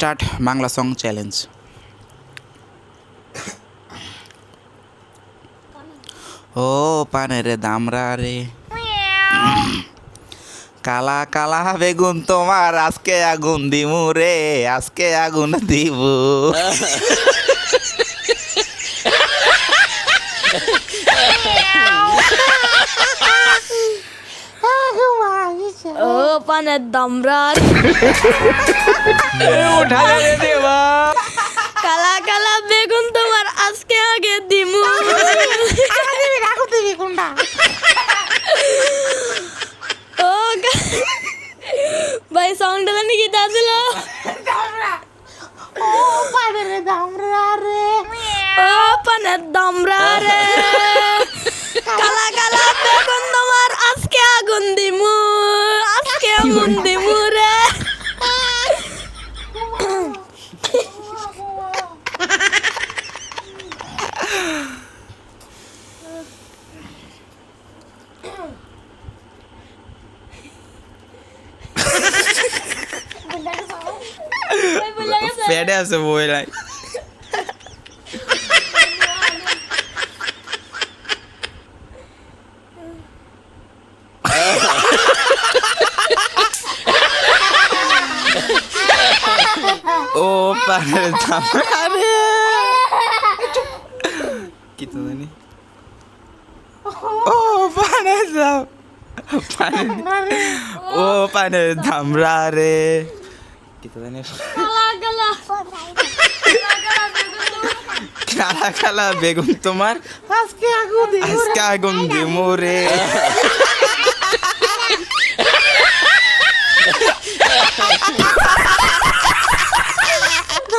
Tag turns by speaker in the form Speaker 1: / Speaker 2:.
Speaker 1: Start Bangla song challenge. ও পানের দামরা রে, কালা কালা বেগুন তোমার আজকে আগুন দিমু রে, আজকে আগুন দিব।
Speaker 2: ও পানের দামরা কালা কালা বেগুন তোমার আজকে আগে দিমু। ও ভাই সাউন্ড জানি কি ছিল? ও পানের দামরা রে, কালা কালা বেগুন তোমার আজকে আগুন দিমু, আজকে আগুন দিমু রে।
Speaker 1: পেটে আছে বই নাই। ও পানের দামরা রে, কি তো জানি। ও পানের ও পানের দামরা রে, কি তো জানি। কালা কালা বেগুন তোমার আজকে আগুন দিমু রে।